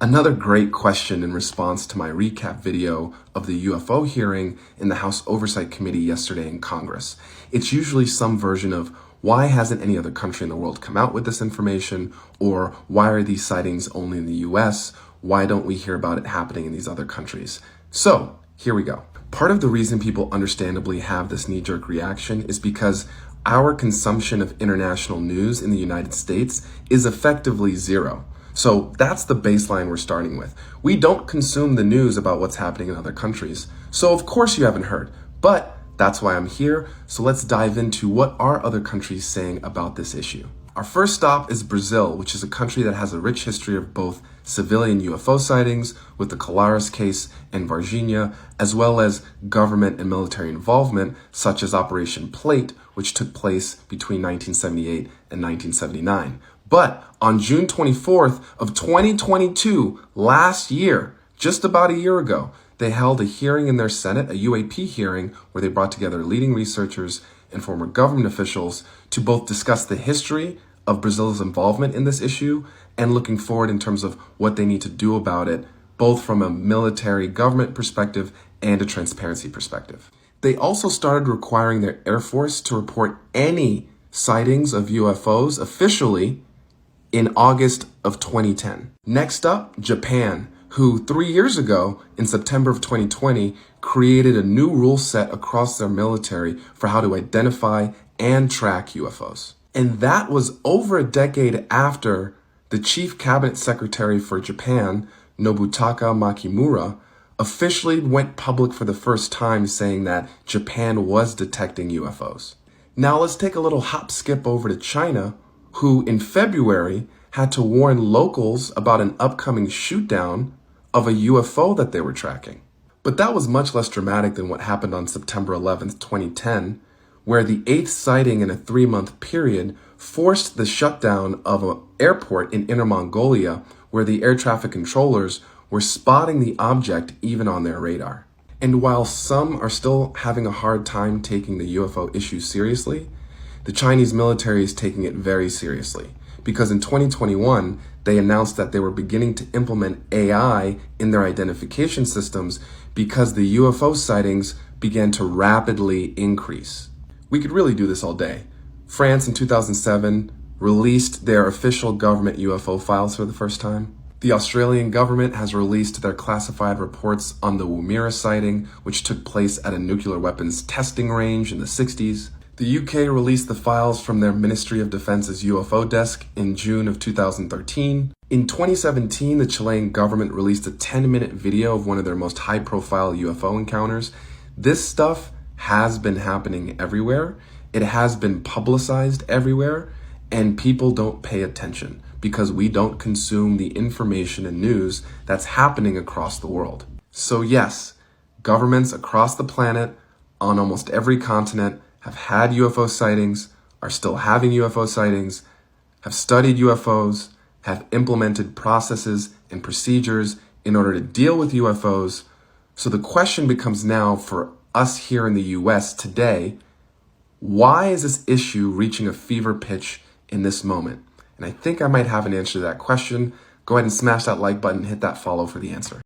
Another great question in response to my recap video of the UFO hearing in the House Oversight Committee yesterday in Congress. It's usually some version of why hasn't any other country in the world come out with this information, or why are these sightings only in the US? Why don't we hear about it happening in these other countries? So here we go. Part of the reason people understandably have this knee-jerk reaction is because our consumption of international news in the United States is effectively zero. So that's the baseline we're starting with. We don't consume the news about what's happening in other countries. So of course you haven't heard, but that's why I'm here. So let's dive into what are other countries saying about this issue. Our first stop is Brazil, which is a country that has a rich history of both civilian UFO sightings with the Colares case and Varginha, as well as government and military involvement, such as Operation Plate, which took place between 1978 and 1979. But on June 24th of 2022, last year, just about a year ago, they held a hearing in their Senate, a UAP hearing, where they brought together leading researchers and former government officials to both discuss the history of Brazil's involvement in this issue and looking forward in terms of what they need to do about it, both from a military government perspective and a transparency perspective. They also started requiring their Air Force to report any sightings of UFOs officially in August of 2010. Next up, Japan, who 3 years ago, in September of 2020, created a new rule set across their military for how to identify and track UFOs. And that was over a decade after the Chief Cabinet Secretary for Japan, Nobutaka Makimura, officially went public for the first time saying that Japan was detecting UFOs. Now let's take a little hop skip over to China, who in February had to warn locals about an upcoming shoot-down of a UFO that they were tracking. But that was much less dramatic than what happened on September 11th, 2010, where the 8th sighting in a 3-month period forced the shutdown of an airport in Inner Mongolia, where the air traffic controllers were spotting the object even on their radar. And while some are still having a hard time taking the UFO issue seriously, the Chinese military is taking it very seriously, because in 2021, they announced that they were beginning to implement AI in their identification systems because the UFO sightings began to rapidly increase. We could really do this all day. France in 2007 released their official government UFO files for the first time. The Australian government has released their classified reports on the Woomera sighting, which took place at a nuclear weapons testing range in the 60s. The UK released the files from their Ministry of Defense's UFO desk in June of 2013. In 2017, the Chilean government released a 10-minute video of one of their most high-profile UFO encounters. This stuff has been happening everywhere. It has been publicized everywhere, and people don't pay attention because we don't consume the information and news that's happening across the world. So yes, governments across the planet, on almost every continent, have had UFO sightings, are still having UFO sightings, have studied UFOs, have implemented processes and procedures in order to deal with UFOs. So the question becomes now for us here in the US today, why is this issue reaching a fever pitch in this moment? And I think I might have an answer to that question. Go ahead and smash that like button, hit that follow for the answer.